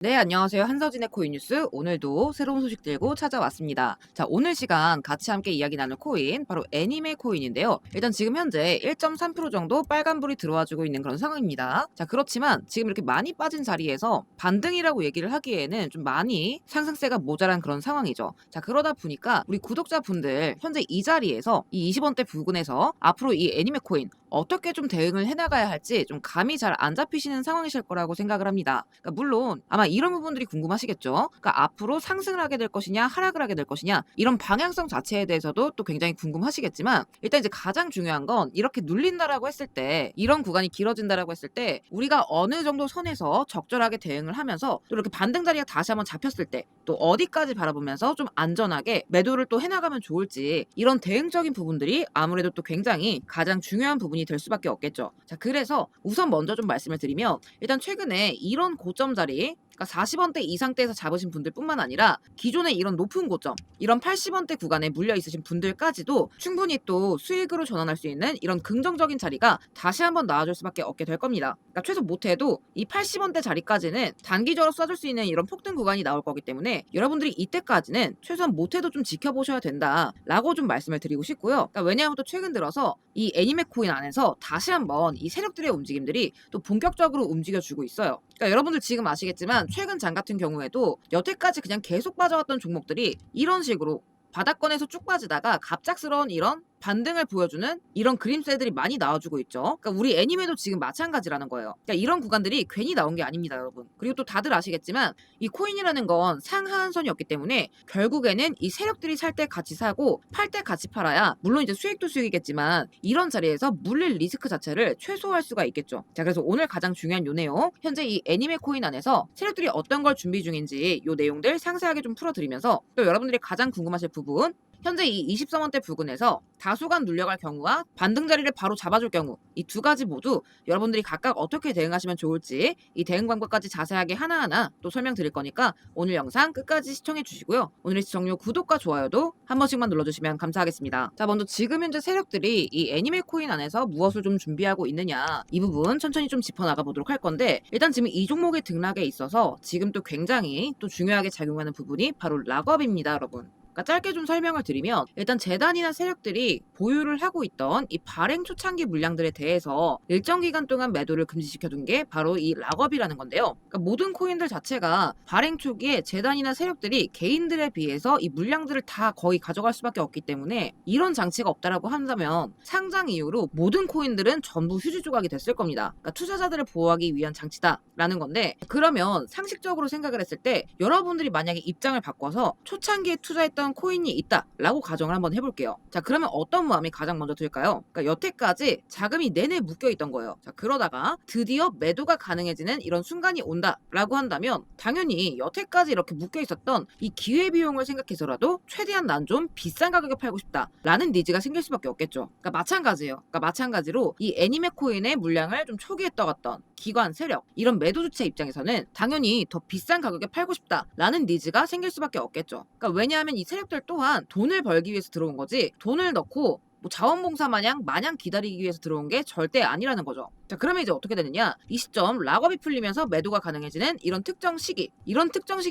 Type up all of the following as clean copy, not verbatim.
네, 안녕하세요. 한서진의 코인 뉴스. 오늘도 새로운 소식 들고 찾아왔습니다. 자, 오늘 시간 같이 함께 이야기 나눌 코인, 바로 애니메 코인인데요. 일단 지금 현재 1.3% 정도 빨간불이 들어와주고 있는 그런 상황입니다. 자, 그렇지만 지금 이렇게 많이 빠진 자리에서 반등이라고 얘기를 하기에는 좀 많이 상승세가 모자란 그런 상황이죠. 자, 그러다 보니까 우리 구독자분들 현재 이 자리에서 이 20원대 부근에서 앞으로 이 애니메 코인 어떻게 좀 대응을 해나가야 할지 좀 감이 잘 안 잡히시는 상황이실 거라고 생각을 합니다. 그러니까 물론 아마 이런 부분들이 궁금하시겠죠. 그러니까 앞으로 상승을 하게 될 것이냐 하락을 하게 될 것이냐 이런 방향성 자체에 대해서도 또 굉장히 궁금하시겠지만, 일단 이제 가장 중요한 건 이렇게 눌린다라고 했을 때, 이런 구간이 길어진다라고 했을 때 우리가 어느 정도 선에서 적절하게 대응을 하면서 또 이렇게 반등 자리가 다시 한번 잡혔을 때 또 어디까지 바라보면서 좀 안전하게 매도를 또 해나가면 좋을지, 이런 대응적인 부분들이 아무래도 또 굉장히 가장 중요한 부분이 될 수밖에 없겠죠. 자, 그래서 우선 먼저 좀 말씀을 드리면, 일단 최근에 이런 고점 자리, 그러니까 40원대 이상대에서 잡으신 분들뿐만 아니라 기존의 이런 높은 고점, 이런 80원대 구간에 물려 있으신 분들까지도 충분히 또 수익으로 전환할 수 있는 이런 긍정적인 자리가 다시 한번 나와줄 수밖에 없게 될 겁니다. 그러니까 최소 못해도 이 80원대 자리까지는 단기적으로 쏴줄 수 있는 이런 폭등 구간이 나올 거기 때문에 여러분들이 이때까지는 최소한 못해도 좀 지켜보셔야 된다라고 좀 말씀을 드리고 싶고요. 그러니까 왜냐하면 또 최근 들어서 이 애니메 코인 안에서 다시 한번 이 세력들의 움직임들이 또 본격적으로 움직여주고 있어요. 그러니까 여러분들 지금 아시겠지만 최근 장 같은 경우에도 여태까지 그냥 계속 빠져왔던 종목들이 이런 식으로 바닥권에서 쭉 빠지다가 갑작스러운 이런 반등을 보여주는 이런 그림새들이 많이 나와주고 있죠. 그러니까 우리 애니메도 지금 마찬가지라는 거예요. 그러니까 이런 구간들이 괜히 나온 게 아닙니다, 여러분. 그리고 또 다들 아시겠지만 이 코인이라는 건 상하한선이 없기 때문에 결국에는 이 세력들이 살 때 같이 사고 팔 때 같이 팔아야, 물론 이제 수익도 수익이겠지만 이런 자리에서 물릴 리스크 자체를 최소화할 수가 있겠죠. 자, 그래서 오늘 가장 중요한 요 내용, 현재 이 애니메 코인 안에서 세력들이 어떤 걸 준비 중인지 요 내용들 상세하게 좀 풀어드리면서, 또 여러분들이 가장 궁금하실 부분, 현재 이 23원대 부근에서 다소간 눌려갈 경우와 반등 자리를 바로 잡아줄 경우, 이 두 가지 모두 여러분들이 각각 어떻게 대응하시면 좋을지, 이 대응 방법까지 자세하게 하나하나 또 설명드릴 거니까 오늘 영상 끝까지 시청해 주시고요. 오늘의 시청료 구독과 좋아요도 한 번씩만 눌러주시면 감사하겠습니다. 자, 먼저 지금 현재 세력들이 이 애니메 코인 안에서 무엇을 좀 준비하고 있느냐, 이 부분 천천히 좀 짚어나가 보도록 할 건데, 일단 지금 이 종목의 등락에 있어서 지금 또 굉장히 또 중요하게 작용하는 부분이 바로 락업입니다, 여러분. 그러니까 짧게 좀 설명을 드리면, 일단 재단이나 세력들이 보유를 하고 있던 이 발행 초창기 물량들에 대해서 일정 기간 동안 매도를 금지시켜둔 게 바로 이 락업이라는 건데요. 그러니까 모든 코인들 자체가 발행 초기에 재단이나 세력들이 개인들에 비해서 이 물량들을 다 거의 가져갈 수밖에 없기 때문에, 이런 장치가 없다라고 한다면 상장 이후로 모든 코인들은 전부 휴지 조각이 됐을 겁니다. 그러니까 투자자들을 보호하기 위한 장치다라는 건데, 그러면 상식적으로 생각을 했을 때 여러분들이 만약에 입장을 바꿔서 초창기에 투자했던 코인이 있다라고 가정을 한번 해볼게요. 자, 그러면 어떤 마음이 가장 먼저 들까요? 그러니까 여태까지 자금이 내내 묶여있던 거예요. 자, 그러다가 드디어 매도가 가능해지는 이런 순간이 온다라고 한다면, 당연히 여태까지 이렇게 묶여있었던 이 기회비용을 생각해서라도 최대한 난 좀 비싼 가격에 팔고 싶다라는 니즈가 생길 수밖에 없겠죠. 그러니까 마찬가지예요. 그러니까 마찬가지로 이 애니메 코인의 물량을 좀 초기에 떠갔던 기관, 세력, 이런 매도 주체 입장에서는 당연히 더 비싼 가격에 팔고 싶다라는 니즈가 생길 수밖에 없겠죠. 그러니까 왜냐하면 이 세력들 또한 돈을 벌기 위해서 들어온 거지, 돈을 넣고 뭐 자원봉사 마냥 기다리기 위해서 들어온 게 절대 아니라는 거죠. 자, 그러면 이제 어떻게 되느냐, 이 시점 락업이 풀리면서 매도가 가능해지는 이런 특정 시기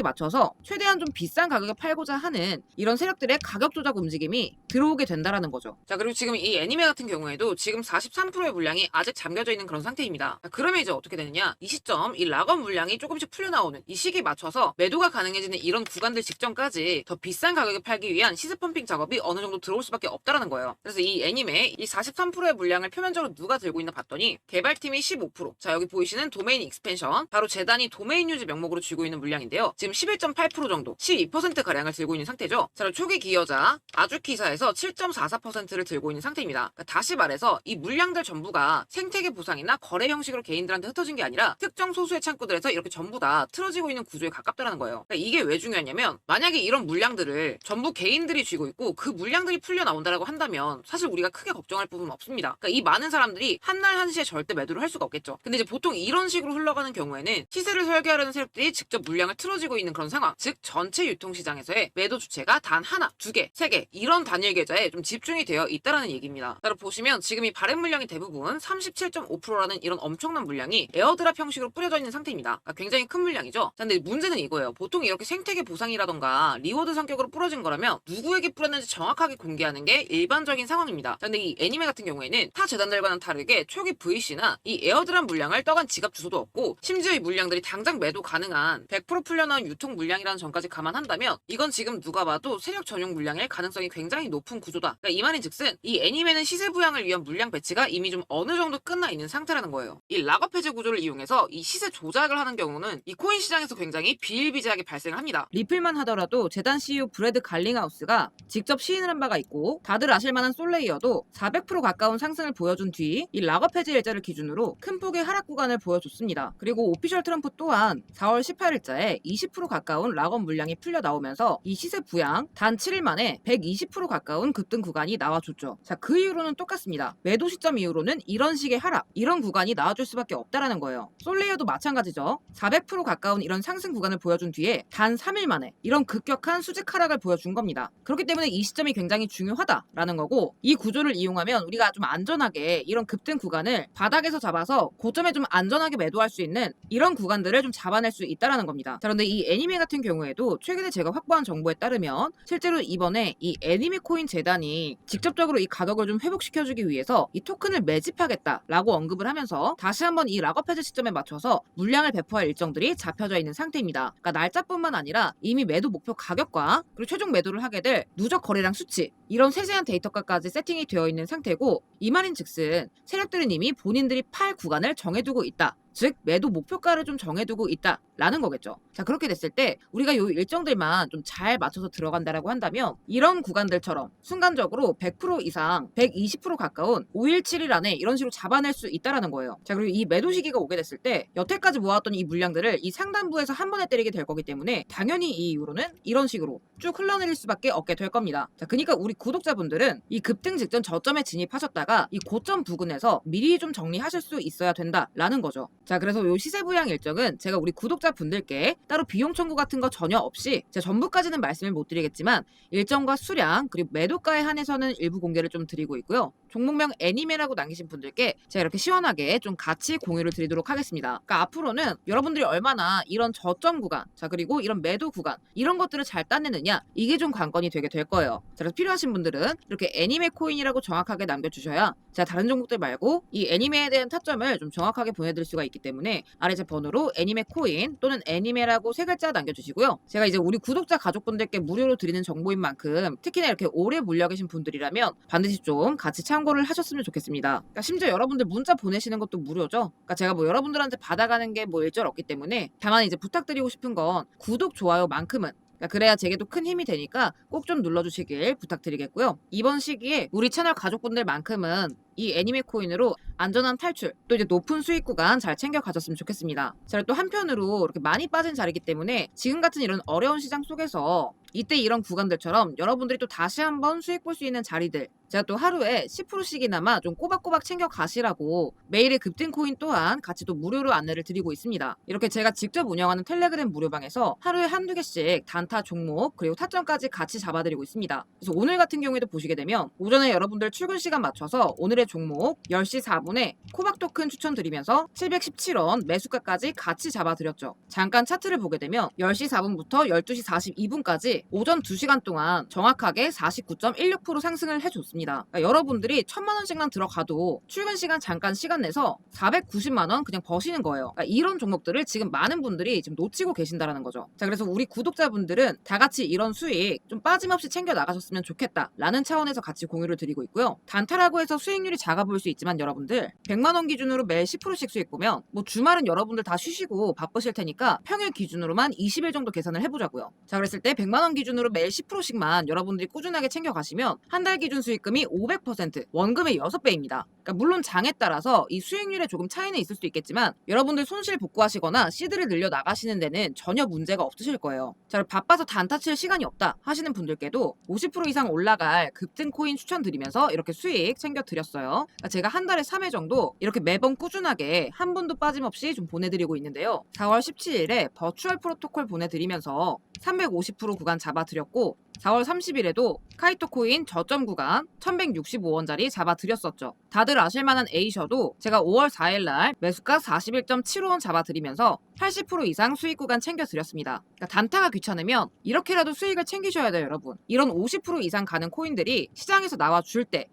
맞춰서 최대한 좀 비싼 가격에 팔고자 하는 이런 세력들의 가격 조작 움직임이 들어오게 된다라는 거죠. 자, 그리고 지금 이 애니메 같은 경우에도 지금 43%의 물량이 아직 잠겨져 있는 그런 상태입니다. 자, 그러면 이제 어떻게 되느냐, 이 시점 이 락업 물량이 조금씩 풀려나오는 이 시기 맞춰서 매도가 가능해지는 이런 구간들 직전까지 더 비싼 가격에 팔기 위한 시세 펌핑 작업이 어느 정도 들어올 수밖에 없다라는 거예요. 그래서 이 애니메 이 43%의 물량을 표면적으로 누가 들고 있나 봤더니 개발팀이 15%. 자, 여기 보이시는 도메인 익스펜션, 바로 재단이 도메인 유지 명목으로 쥐고 있는 물량인데요. 지금 11.8% 정도, 12% 가량을 들고 있는 상태죠. 자, 초기 기여자 아주키사에서 7.44%를 들고 있는 상태입니다. 그러니까 다시 말해서 이 물량들 전부가 생태계 보상이나 거래 형식으로 개인들한테 흩어진 게 아니라 특정 소수의 창구들에서 이렇게 전부 다 틀어지고 있는 구조에 가깝다는 거예요. 그러니까 이게 왜 중요하냐면, 만약에 이런 물량들을 전부 개인들이 쥐고 있고 그 물량들이 풀려 나온다라고 한다면 사실 우리가 크게 걱정할 부분은 없습니다. 그러니까 이 많은 사람들이 한날 한시에 절대 절대 매도를 할 수가 없겠죠. 근데 이제 보통 이런 식으로 흘러가는 경우에는 시세를 설계하려는 세력들이 직접 물량을 틀어지고 있는 그런 상황, 즉 전체 유통시장에서의 매도 주체가 단 하나, 두 개, 세 개 이런 단일 계좌에 좀 집중이 되어 있다라는 얘기입니다. 따라 보시면 지금 이 발행 물량이 대부분 37.5%라는 이런 엄청난 물량이 에어드랍 형식으로 뿌려져 있는 상태입니다. 그러니까 굉장히 큰 물량이죠. 자, 근데 문제는 이거예요. 보통 이렇게 생태계 보상이라던가 리워드 성격으로 뿌려진 거라면 누구에게 뿌렸는지 정확하게 공개하는 게 일반적인 상황입니다. 자, 근데 이 애니메 같은 경우에는 타 재단들과는 다르게 초기 VC나 이 에어드랍 물량을 떠간 지갑 주소도 없고, 심지어 이 물량들이 당장 매도 가능한 100% 풀려나온 유통 물량이라는 점까지 감안한다면 이건 지금 누가 봐도 세력 전용 물량일 가능성이 굉장히 높은 구조다. 그러니까 이 말인즉슨 이 애니메는 시세 부양을 위한 물량 배치가 이미 좀 어느 정도 끝나 있는 상태라는 거예요. 이 락업 해제 구조를 이용해서 이 시세 조작을 하는 경우는 이 코인 시장에서 굉장히 비일비재하게 발생을 합니다. 리플만 하더라도 재단 CEO 브래드 갈링하우스가 직접 시인을 한 바가 있고, 다들 아실만한 솔레이어도 400% 가까운 상승을 보여준 뒤 이 락업 해제 일자를 기준으로 큰 폭의 하락 구간을 보여줬습니다. 그리고 오피셜 트럼프 또한 4월 18일자에 20% 가까운 락업 물량이 풀려 나오면서 이 시세 부양 단 7일 만에 120% 가까운 급등 구간이 나와줬죠. 자, 그 이후로는 똑같습니다. 매도 시점 이후로는 이런 식의 하락, 이런 구간이 나와줄 수밖에 없다라는 거예요. 솔레이어도 마찬가지죠. 400% 가까운 이런 상승 구간을 보여준 뒤에 단 3일 만에 이런 급격한 수직 하락을 보여준 겁니다. 그렇기 때문에 이 시점이 굉장히 중요하다라는 거고, 이 구조를 이용하면 우리가 좀 안전하게 이런 급등 구간을 바닥에서 잡아서 고점에 좀 안전하게 매도할 수 있는 이런 구간들을 좀 잡아낼 수 있다라는 겁니다. 자, 그런데 이 애니메 같은 경우에도 최근에 제가 확보한 정보에 따르면 실제로 이번에 이 애니메 코인 재단이 직접적으로 이 가격을 좀 회복시켜주기 위해서 이 토큰을 매집하겠다라고 언급을 하면서 다시 한번 이 락업 해제 시점에 맞춰서 물량을 배포할 일정들이 잡혀져 있는 상태입니다. 그러니까 날짜뿐만 아니라 이미 매도 목표 가격과 그리고 최종 매도를 하게 될 누적 거래량 수치, 이런 세세한 데이터까지 세팅이 되어 있는 상태고, 이 말인즉슨 세력들은 이미 본인들이 팔 구간을 정해두고 있다. 즉 매도 목표가를 좀 정해두고 있다라는 거겠죠. 자, 그렇게 됐을 때 우리가 요 일정들만 좀 잘 맞춰서 들어간다라고 한다면 이런 구간들처럼 순간적으로 100% 이상 120% 가까운 5일7일 안에 이런 식으로 잡아낼 수 있다라는 거예요. 자, 그리고 이 매도 시기가 오게 됐을 때 여태까지 모았던 이 물량들을 이 상단부에서 한 번에 때리게 될 거기 때문에 당연히 이 이후로는 이런 식으로 쭉 흘러내릴 수밖에 없게 될 겁니다. 자, 그러니까 우리 구독자분들은 이 급등 직전 저점에 진입하셨다가 이 고점 부근에서 미리 좀 정리하실 수 있어야 된다라는 거죠. 자, 그래서 요 시세 부양 일정은 제가 우리 구독자분들께 따로 비용 청구 같은 거 전혀 없이 제가 전부까지는 말씀을 못 드리겠지만 일정과 수량 그리고 매도가에 한해서는 일부 공개를 좀 드리고 있고요. 종목명 애니메라고 남기신 분들께 제가 이렇게 시원하게 좀 같이 공유를 드리도록 하겠습니다. 그러니까 앞으로는 여러분들이 얼마나 이런 저점 구간, 자, 그리고 이런 매도 구간 이런 것들을 잘 따내느냐, 이게 좀 관건이 되게 될 거예요. 자, 그래서 필요하신 분들은 이렇게 애니메 코인이라고 정확하게 남겨주셔야 제가 다른 종목들 말고 이 애니메에 대한 타점을 좀 정확하게 보내드릴 수가 있기 때문에 아래 제 번호로 애니메 코인 또는 애니메라고 세 글자 남겨주시고요. 제가 이제 우리 구독자 가족분들께 무료로 드리는 정보인 만큼 특히나 이렇게 오래 물려 계신 분들이라면 반드시 좀 같이 참고를 하셨으면 좋겠습니다. 그러니까 심지어 여러분들 문자 보내시는 것도 무료죠. 그러니까 제가 뭐 여러분들한테 받아가는 게 뭐 일절 없기 때문에 다만 이제 부탁드리고 싶은 건 구독, 좋아요만큼은, 그래야 제게도 큰 힘이 되니까 꼭 좀 눌러주시길 부탁드리겠고요. 이번 시기에 우리 채널 가족분들만큼은 이 애니메 코인으로 안전한 탈출, 또 이제 높은 수익 구간 잘 챙겨 가졌으면 좋겠습니다. 제가 또 한편으로 이렇게 많이 빠진 자리이기 때문에 지금 같은 이런 어려운 시장 속에서 이때 이런 구간들처럼 여러분들이 또 다시 한번 수익 볼 수 있는 자리들, 제가 또 하루에 10%씩이나마 좀 꼬박꼬박 챙겨 가시라고 매일의 급등 코인 또한 같이 또 무료로 안내를 드리고 있습니다. 이렇게 제가 직접 운영하는 텔레그램 무료방에서 하루에 한두 개씩 단타 종목 그리고 타점까지 같이 잡아드리고 있습니다. 그래서 오늘 같은 경우에도 보시게 되면 오전에 여러분들 출근 시간 맞춰서 오늘의 종목 10시 4분에 코박 토큰 추천드리면서 717원 매수가까지 같이 잡아드렸죠. 잠깐 차트를 보게 되면 10시 4분부터 12시 42분까지 오전 2시간 동안 정확하게 49.16% 상승을 해줬습니다. 그러니까 여러분들이 1000만원씩만 들어가도 출근 시간 잠깐 시간 내서 490만원 그냥 버시는 거예요. 그러니까 이런 종목들을 지금 많은 분들이 지금 놓치고 계신다라는 거죠. 자, 그래서 우리 구독자분들은 다 같이 이런 수익 좀 빠짐없이 챙겨 나가셨으면 좋겠다라는 차원에서 같이 공유를 드리고 있고요. 단타라고 해서 수익률이 작아 보일 수 있지만 여러분들 100만원 기준으로 매일 10%씩 수익 보면 뭐 주말은 여러분들 다 쉬시고 바쁘실 테니까 평일 기준으로만 20일 정도 계산을 해보자고요. 자, 그랬을 때 100만원 기준으로 매일 10%씩만 여러분들이 꾸준하게 챙겨 가시면 한 달 기준 수익금이 500%, 원금의 6배입니다. 그러니까 물론 장에 따라서 이 수익률에 조금 차이는 있을 수 있겠지만 여러분들 손실 복구하시거나 시드를 늘려 나가시는 데는 전혀 문제가 없으실 거예요. 자, 바빠서 단타 칠 시간이 없다 하시는 분들께도 50% 이상 올라갈 급등 코인 추천드리면서 이렇게 수익 챙겨 드렸어요. 있어요. 그러니까 제가 한 달에 3회 정도 이렇게 매번 꾸준하게 한 분도 빠짐없이 좀 보내드리고 있는데요. 4월 17일에 버추얼 프로토콜 보내드리면서 350% 구간 잡아드렸고 4월 30일에도 카이토 코인 저점 구간 1165원짜리 잡아드렸었죠. 다들 아실만한 에이셔도 제가 5월 4일날 매수가 41.75원 잡아드리면서 80% 이상 수익 구간 챙겨드렸습니다. 그러니까 단타가 귀찮으면 이렇게라도 수익을 챙기셔야 돼요, 여러분. 이런 50% 이상 가는 코인들이 시장에서 나와줄 때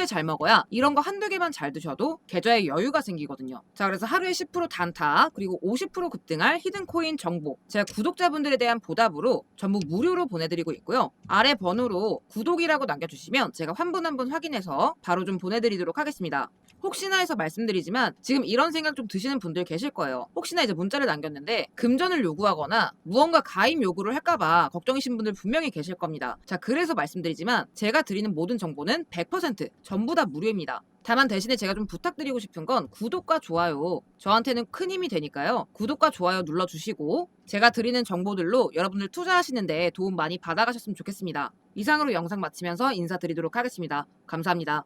잘 먹어야 이런 거 한두 개만 잘 드셔도 계좌에 여유가 생기거든요. 자, 그래서 하루에 10% 단타 그리고 50% 급등할 히든코인 정보 제가 구독자분들에 대한 보답으로 전부 무료로 보내드리고 있고요. 아래 번호로 구독이라고 남겨주시면 제가 한 분 한 분 확인해서 바로 좀 보내드리도록 하겠습니다. 혹시나 해서 말씀드리지만 지금 이런 생각 좀 드시는 분들 계실 거예요. 혹시나 이제 문자를 남겼는데 금전을 요구하거나 무언가 가입 요구를 할까봐 걱정이신 분들 분명히 계실 겁니다. 자, 그래서 말씀드리지만 제가 드리는 모든 정보는 100% 전부 다 무료입니다. 다만 대신에 제가 좀 부탁드리고 싶은 건 구독과 좋아요. 저한테는 큰 힘이 되니까요. 구독과 좋아요 눌러주시고 제가 드리는 정보들로 여러분들 투자하시는데 도움 많이 받아가셨으면 좋겠습니다. 이상으로 영상 마치면서 인사드리도록 하겠습니다. 감사합니다.